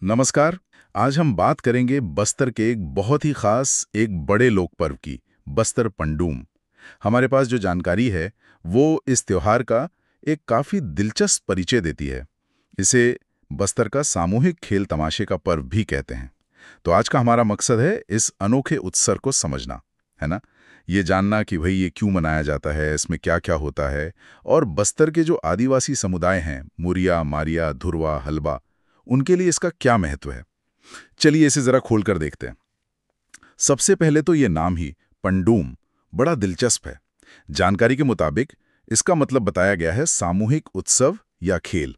नमस्कार। आज हम बात करेंगे बस्तर के एक बहुत ही खास एक बड़े लोक पर्व की, बस्तर पंडूम। हमारे पास जो जानकारी है वो इस त्योहार का एक काफी दिलचस्प परिचय देती है। इसे बस्तर का सामूहिक खेल तमाशे का पर्व भी कहते हैं। तो आज का हमारा मकसद है इस अनोखे उत्सव को समझना, है ना? ये जानना कि भाई ये क्यों मनाया जाता है, इसमें क्या क्या होता है, और बस्तर के जो आदिवासी समुदाय हैं, मुरिया, मारिया, धुरवा, हलबा, उनके लिए इसका क्या महत्व है। चलिए इसे जरा खोलकर देखते हैं। सबसे पहले तो ये नाम ही पंडूम बड़ा दिलचस्प है। जानकारी के मुताबिक इसका मतलब बताया गया है सामूहिक उत्सव या खेल।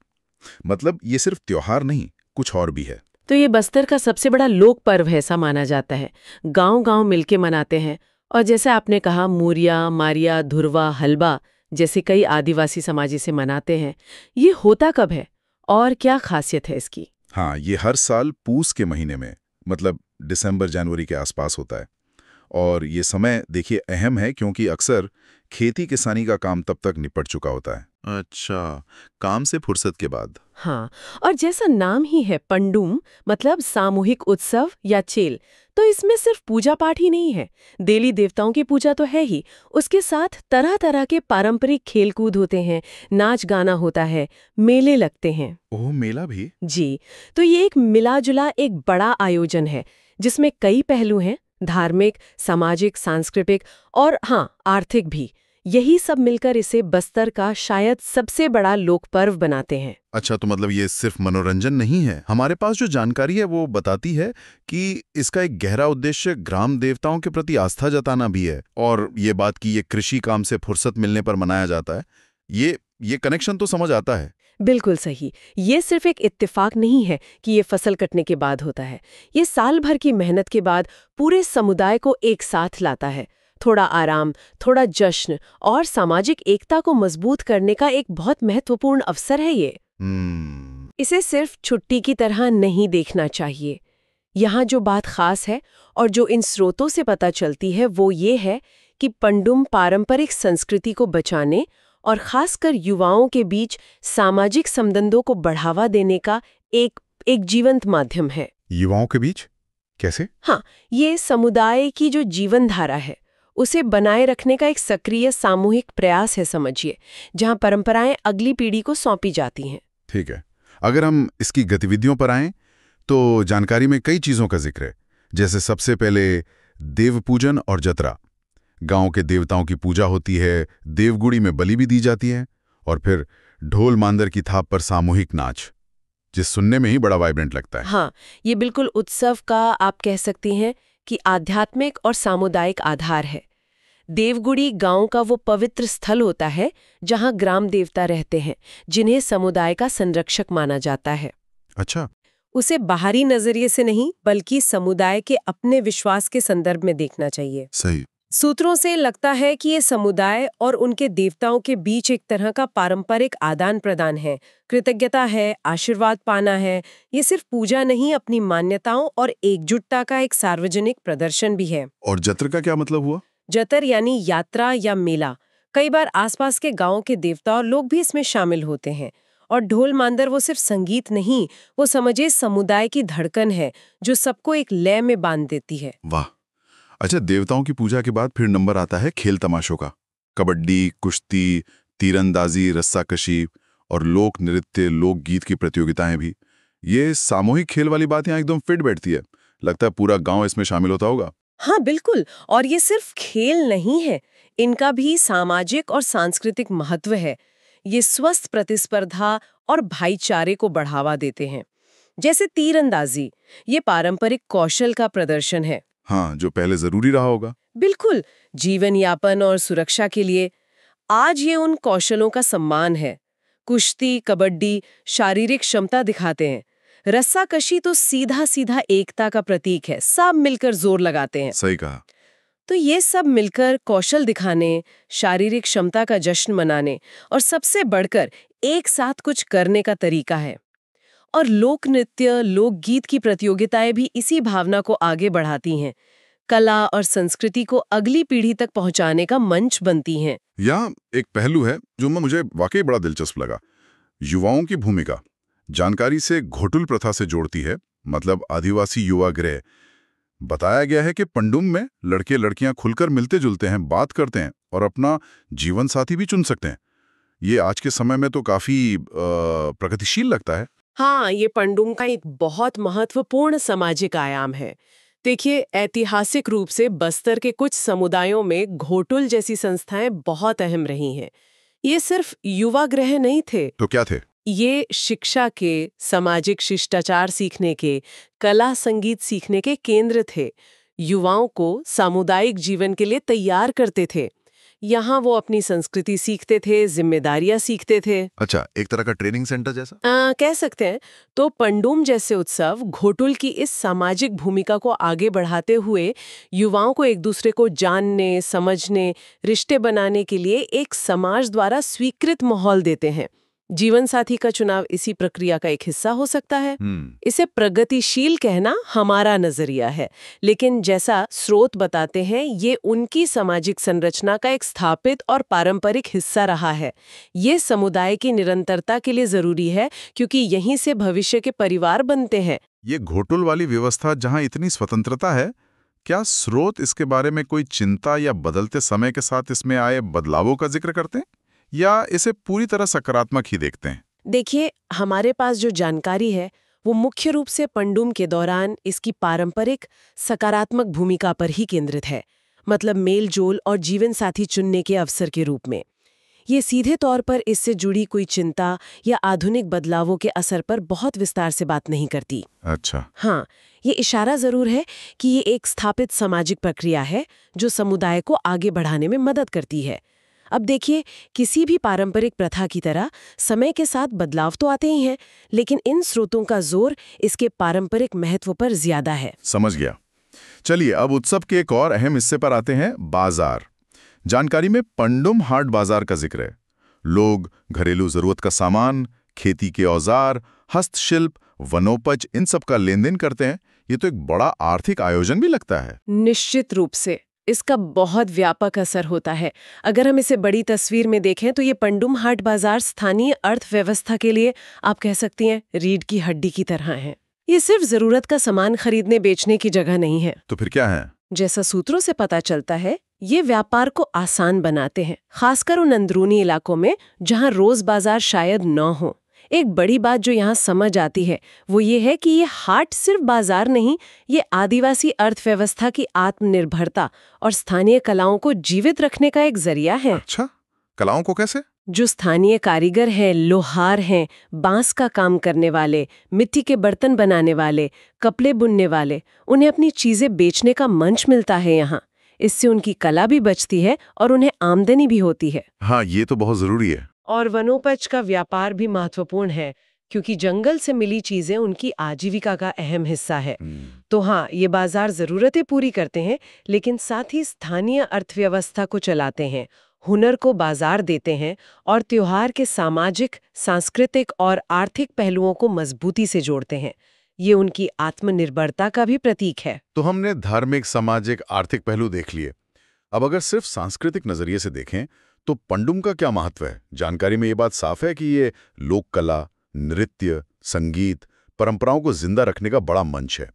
मतलब ये सिर्फ त्योहार नहीं, कुछ और भी है। तो ये बस्तर का सबसे बड़ा लोक पर्व है, ऐसा माना जाता है। गांव-गांव मिलके मनाते हैं और जैसे आपने कहा मूरिया, मारिया, धुरवा, हलबा जैसे कई आदिवासी समाज इसे मनाते हैं। ये होता कब है और क्या खासियत है इसकी? हाँ, ये हर साल पूस के महीने में, मतलब दिसंबर जनवरी के आसपास होता है। और ये समय देखिए अहम है क्योंकि अक्सर खेती किसानी का काम तब तक निपट चुका होता है। अच्छा, काम से फुर्सत के बाद। हाँ, और जैसा नाम ही है पंडूम मतलब सामूहिक उत्सव या चेल, तो इसमें सिर्फ पूजा पाठ ही नहीं है। देवी देवताओं की पूजा तो है ही, उसके साथ तरह तरह के पारंपरिक खेलकूद होते हैं, नाच गाना होता है, मेले लगते हैं। ओह, मेला भी? जी, तो ये एक मिला जुला एक बड़ा आयोजन है जिसमें कई पहलू हैं, धार्मिक, सामाजिक, सांस्कृतिक और हाँ, आर्थिक भी। यही सब मिलकर इसे बस्तर का शायद सबसे बड़ा लोक पर्व बनाते हैं। अच्छा, तो मतलब ये सिर्फ मनोरंजन नहीं है। हमारे पास जो जानकारी है वो बताती है कि इसका एक गहरा उद्देश्य ग्राम देवताओं के प्रति आस्था जताना भी है। और ये बात कि ये कृषि काम से फुर्सत मिलने पर मनाया जाता है, ये कनेक्शन तो समझ आता है। बिल्कुल सही। ये सिर्फ एक इत्तेफाक नहीं है कि ये फसल कटने के बाद होता है। ये साल भर की मेहनत के बाद पूरे समुदाय को एक साथ लाता है। थोड़ा आराम, थोड़ा जश्न और सामाजिक एकता को मजबूत करने का एक बहुत महत्वपूर्ण अवसर है ये। इसे सिर्फ छुट्टी की तरह नहीं देखना चाहिए। यहाँ जो बात खास है और जो इन स्रोतों से पता चलती है वो ये है कि पंडुम पारंपरिक संस्कृति को बचाने और खासकर युवाओं के बीच सामाजिक संबंधों को बढ़ावा देने का एक जीवंत माध्यम है। युवाओं के बीच कैसे? हाँ, ये समुदाय की जो जीवन धारा है उसे बनाए रखने का एक सक्रिय सामूहिक प्रयास है, समझिए, जहाँ परंपराएं अगली पीढ़ी को सौंपी जाती हैं। ठीक है। अगर हम इसकी गतिविधियों पर आएं तो जानकारी में कई चीजों का जिक्र है। जैसे सबसे पहले देव पूजन और जतरा। गांव के देवताओं की पूजा होती है, देवगुड़ी में बलि भी दी जाती है, और फिर ढोल मांदर की थाप पर सामूहिक नाच, जिस सुनने में ही बड़ा वाइब्रेंट लगता है। हाँ, ये बिल्कुल उत्सव का आप कह सकती हैं कि आध्यात्मिक और सामुदायिक आधार है। देवगुड़ी गांव का वो पवित्र स्थल होता है जहां ग्राम देवता रहते हैं, जिन्हें समुदाय का संरक्षक माना जाता है। अच्छा। उसे बाहरी नजरिए से नहीं बल्कि समुदाय के अपने विश्वास के संदर्भ में देखना चाहिए। सही। सूत्रों से लगता है कि ये समुदाय और उनके देवताओं के बीच एक तरह का पारंपरिक आदान प्रदान है, कृतज्ञता है, आशीर्वाद पाना है। ये सिर्फ पूजा नहीं, अपनी मान्यताओं और एकजुटता का एक सार्वजनिक प्रदर्शन भी है। और जत्र का क्या मतलब हुआ? जतर यानी यात्रा या मेला। कई बार आसपास के गांव के देवता और लोग भी इसमें शामिल होते हैं। और ढोल मांदर वो सिर्फ संगीत नहीं, वो समझे समुदाय की धड़कन है जो सबको एक लय में बांध देती है। वाह। अच्छा, देवताओं की पूजा के बाद फिर नंबर आता है खेल तमाशों का। कबड्डी, कुश्ती, तीरंदाजी, रस्साकशी और लोक नृत्य, लोकगीत की प्रतियोगिताएं भी। ये सामूहिक खेल वाली बात यहाँ एकदम फिट बैठती है। लगता है पूरा गांव इसमें शामिल होता होगा। हाँ बिल्कुल, और ये सिर्फ खेल नहीं है, इनका भी सामाजिक और सांस्कृतिक महत्व है। ये स्वस्थ प्रतिस्पर्धा और भाईचारे को बढ़ावा देते हैं। जैसे तीरंदाजी, ये पारंपरिक कौशल का प्रदर्शन है। हाँ, जो पहले जरूरी रहा होगा। बिल्कुल, जीवन यापन और सुरक्षा के लिए आज ये उन कौशलों का सम्मान है। कुश्ती, कबड्डी शारीरिक क्षमता दिखाते हैं। रस्साकशी तो सीधा सीधा एकता का प्रतीक है, सब मिलकर जोर लगाते हैं। सही कहा। तो ये सब मिलकर कौशल दिखाने, शारीरिक क्षमता का जश्न मनाने और सबसे बढ़कर एक साथ कुछ करने का तरीका है। और लोक नृत्य, लोकगीत की प्रतियोगिताएं भी इसी भावना को आगे बढ़ाती हैं, कला और संस्कृति को अगली पीढ़ी तक पहुंचाने का मंच बनती हैं। यहाँ एक पहलू है जो मुझे वाकई बड़ा दिलचस्प लगा। युवाओं की भूमिका जानकारी से घोटुल प्रथा से जोड़ती है। मतलब आदिवासी युवा गृह। बताया गया है कि पंडुम में लड़के लड़कियां खुलकर मिलते जुलते हैं, बात करते हैं और अपना जीवन साथी भी चुन सकते हैं। ये आज के समय में तो काफी प्रगतिशील लगता है। हाँ, ये पंडुम का एक बहुत महत्वपूर्ण सामाजिक आयाम है। देखिए, ऐतिहासिक रूप से बस्तर के कुछ समुदायों में घोटुल जैसी संस्थाएं बहुत अहम रही हैं। ये सिर्फ युवा गृह नहीं थे, तो क्या थे? ये शिक्षा के, सामाजिक शिष्टाचार सीखने के, कला संगीत सीखने के केंद्र थे। युवाओं को सामुदायिक जीवन के लिए तैयार करते थे। यहाँ वो अपनी संस्कृति सीखते थे, जिम्मेदारियां सीखते थे। अच्छा, एक तरह का ट्रेनिंग सेंटर जैसा। कह सकते हैं। तो पंडुम जैसे उत्सव घोटुल की इस सामाजिक भूमिका को आगे बढ़ाते हुए युवाओं को एक दूसरे को जानने, समझने, रिश्ते बनाने के लिए एक समाज द्वारा स्वीकृत माहौल देते हैं। जीवन साथी का चुनाव इसी प्रक्रिया का एक हिस्सा हो सकता है। इसे प्रगतिशील कहना हमारा नजरिया है, लेकिन जैसा स्रोत बताते हैं, ये उनकी सामाजिक संरचना का एक स्थापित और पारंपरिक हिस्सा रहा है। ये समुदाय की निरंतरता के लिए जरूरी है, क्योंकि यहीं से भविष्य के परिवार बनते हैं। ये घोटुल वाली व्यवस्था जहां इतनी स्वतंत्रता है, क्या स्रोत इसके बारे में कोई चिंता या बदलते समय के साथ इसमें आए बदलावों का जिक्र करते हैं, या इसे पूरी तरह सकारात्मक ही देखते हैं? देखिए, हमारे पास जो जानकारी है वो मुख्य रूप से पंडुम के दौरान इसकी पारंपरिक सकारात्मक भूमिका पर ही केंद्रित है, मतलब मेल जोल और जीवन साथी चुनने के अवसर के रूप में। ये सीधे तौर पर इससे जुड़ी कोई चिंता या आधुनिक बदलावों के असर पर बहुत विस्तार से बात नहीं करती। अच्छा। हाँ, ये इशारा जरूर है कि ये एक स्थापित सामाजिक प्रक्रिया है जो समुदाय को आगे बढ़ाने में मदद करती है। अब देखिए, किसी भी पारंपरिक प्रथा की तरह समय के साथ बदलाव तो आते ही हैं, लेकिन इन स्रोतों का जोर इसके पारंपरिक महत्व पर ज्यादा है। समझ गया। चलिए, अब उत्सव के एक और अहम हिस्से पर आते हैं, बाजार। जानकारी में पंडुम हाट बाजार का जिक्र है। लोग घरेलू जरूरत का सामान, खेती के औजार, हस्तशिल्प, वनोपज, इन सब का लेन देन करते हैं। ये तो एक बड़ा आर्थिक आयोजन भी लगता है। निश्चित रूप से इसका बहुत व्यापक असर होता है। अगर हम इसे बड़ी तस्वीर में देखें तो ये पंडुम हाट बाजार स्थानीय अर्थव्यवस्था के लिए, आप कह सकती हैं, रीढ़ की हड्डी की तरह है। ये सिर्फ जरूरत का सामान खरीदने बेचने की जगह नहीं है। तो फिर क्या है? जैसा सूत्रों से पता चलता है, ये व्यापार को आसान बनाते हैं, खासकर उन अंदरूनी इलाकों में जहां रोज बाजार शायद न हो। एक बड़ी बात जो यहाँ समझ आती है वो ये है कि ये हाट सिर्फ बाजार नहीं, ये आदिवासी अर्थव्यवस्था की आत्मनिर्भरता और स्थानीय कलाओं को जीवित रखने का एक जरिया है। अच्छा, कलाओं को कैसे? जो स्थानीय कारीगर हैं, लोहार हैं, बांस का काम करने वाले, मिट्टी के बर्तन बनाने वाले, कपड़े बुनने वाले, उन्हें अपनी चीजें बेचने का मंच मिलता है यहाँ। इससे उनकी कला भी बचती है और उन्हें आमदनी भी होती है। हाँ, ये तो बहुत जरूरी है। और वनोपज का व्यापार भी महत्वपूर्ण है, क्योंकि जंगल से मिली चीजें उनकी आजीविका का अहम हिस्सा है। तो हाँ, ये बाजार जरूरतें पूरी करते हैं, लेकिन साथ ही स्थानीय अर्थव्यवस्था को चलाते हैं, हुनर को बाजार देते हैं और त्योहार के सामाजिक, सांस्कृतिक और आर्थिक पहलुओं को मजबूती से जोड़ते हैं। ये उनकी आत्मनिर्भरता का भी प्रतीक है। तो हमने धार्मिक, सामाजिक, आर्थिक पहलू देख लिए। अब अगर सिर्फ सांस्कृतिक नजरिए से देखें तो पंडुम का क्या महत्व है? जानकारी में ये बात साफ है कि ये लोक कला, नृत्य, संगीत, परंपराओं को जिंदा रखने का बड़ा मंच है।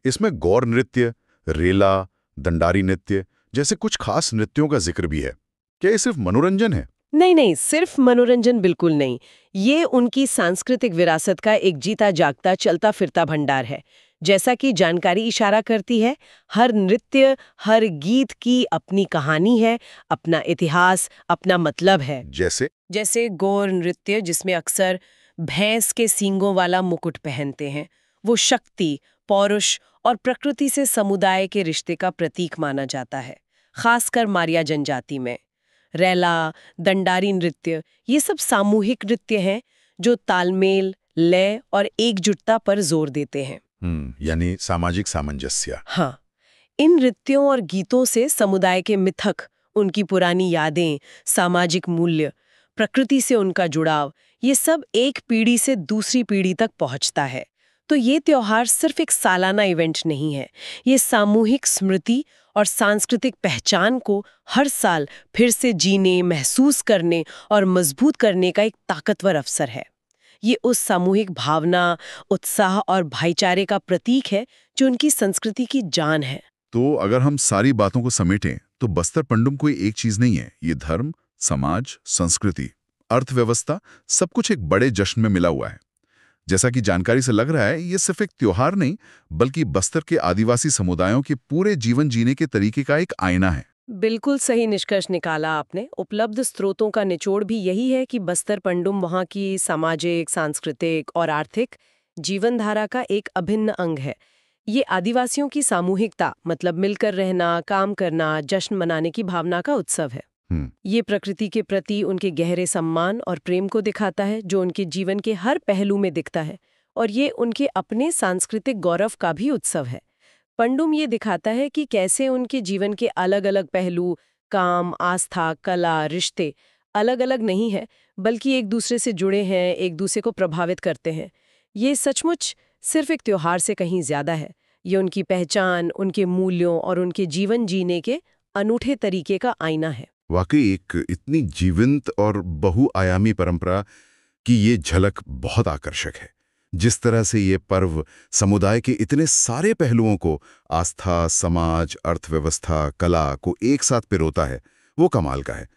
इसमें गौर नृत्य, रेला, दंडारी नृत्य जैसे कुछ खास नृत्यों का जिक्र भी है। क्या ये सिर्फ मनोरंजन है? नहीं, सिर्फ मनोरंजन बिल्कुल नहीं। ये उनकी सांस्कृतिक विरासत का एक जीता जागता, चलता फिरता भंडार है। जैसा कि जानकारी इशारा करती है, हर नृत्य, हर गीत की अपनी कहानी है, अपना इतिहास, अपना मतलब है। जैसे गौर नृत्य, जिसमें अक्सर भैंस के सींगों वाला मुकुट पहनते हैं, वो शक्ति, पौरुष और प्रकृति से समुदाय के रिश्ते का प्रतीक माना जाता है, खासकर मारिया जनजाति में। रैला, दंडारी नृत्य, ये सब सामूहिक नृत्य हैं जो तालमेल, लय और एकजुटता पर जोर देते हैं। यानी सामाजिक सामंजस्य। हाँ, इन नृत्यों और गीतों से समुदाय के मिथक, उनकी पुरानी यादें, सामाजिक मूल्य, प्रकृति से उनका जुड़ाव, ये सब एक पीढ़ी से दूसरी पीढ़ी तक पहुंचता है। तो ये त्योहार सिर्फ एक सालाना इवेंट नहीं है, ये सामूहिक स्मृति और सांस्कृतिक पहचान को हर साल फिर से जीने, महसूस करने और मजबूत करने का एक ताकतवर अवसर है। ये उस सामूहिक भावना, उत्साह और भाईचारे का प्रतीक है जो उनकी संस्कृति की जान है। तो अगर हम सारी बातों को समेटें तो बस्तर पंडुम कोई एक चीज नहीं है, ये धर्म, समाज, संस्कृति, अर्थव्यवस्था, सब कुछ एक बड़े जश्न में मिला हुआ है। जैसा कि जानकारी से लग रहा है, ये सिर्फ एक त्योहार नहीं बल्कि बस्तर के आदिवासी समुदायों के पूरे जीवन जीने के तरीके का एक आईना है। बिल्कुल सही निष्कर्ष निकाला आपने। उपलब्ध स्रोतों का निचोड़ भी यही है कि बस्तर पंडुम वहाँ की सामाजिक, सांस्कृतिक और आर्थिक जीवनधारा का एक अभिन्न अंग है। ये आदिवासियों की सामूहिकता, मतलब मिलकर रहना, काम करना, जश्न मनाने की भावना का उत्सव है। ये प्रकृति के प्रति उनके गहरे सम्मान और प्रेम को दिखाता है, जो उनके जीवन के हर पहलू में दिखता है, और ये उनके अपने सांस्कृतिक गौरव का भी उत्सव है। पंडुम ये दिखाता है कि कैसे उनके जीवन के अलग-अलग पहलू, काम, आस्था, कला, रिश्ते अलग-अलग नहीं है, बल्कि एक दूसरे से जुड़े हैं, एक दूसरे को प्रभावित करते हैं। ये सचमुच सिर्फ एक त्योहार से कहीं ज्यादा है। ये उनकी पहचान, उनके मूल्यों और उनके जीवन जीने के अनूठे तरीके का आईना है। वाकई एक इतनी जीवंत और बहुआयामी परंपरा की ये झलक बहुत आकर्षक है। जिस तरह से ये पर्व समुदाय के इतने सारे पहलुओं को, आस्था, समाज, अर्थव्यवस्था, कला को एक साथ पिरोता है, वो कमाल का है।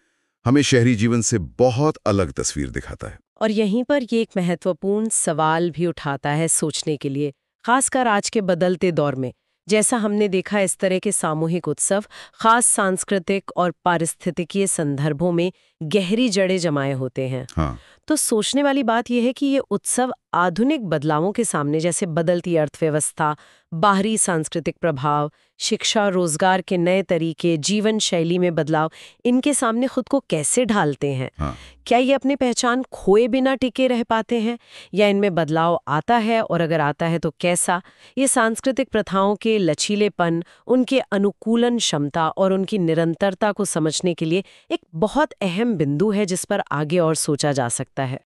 हमें शहरी जीवन से बहुत अलग तस्वीर दिखाता है। और यहीं पर ये एक महत्वपूर्ण सवाल भी उठाता है सोचने के लिए, खासकर आज के बदलते दौर में। जैसा हमने देखा, इस तरह के सामूहिक उत्सव खास सांस्कृतिक और पारिस्थितिकीय संदर्भों में गहरी जड़ें जमाए होते हैं। हाँ। तो सोचने वाली बात यह है कि ये उत्सव आधुनिक बदलावों के सामने, जैसे बदलती अर्थव्यवस्था, बाहरी सांस्कृतिक प्रभाव, शिक्षा, रोजगार के नए तरीके, जीवन शैली में बदलाव, इनके सामने खुद को कैसे ढालते हैं। हाँ। क्या ये अपनी पहचान खोए बिना टिके रह पाते हैं, या इनमें बदलाव आता है, और अगर आता है तो कैसा? ये सांस्कृतिक प्रथाओं के लचीलेपन, उनके अनुकूलन क्षमता और उनकी निरंतरता को समझने के लिए एक बहुत अहम बिंदु है जिस पर आगे और सोचा जा सकता है।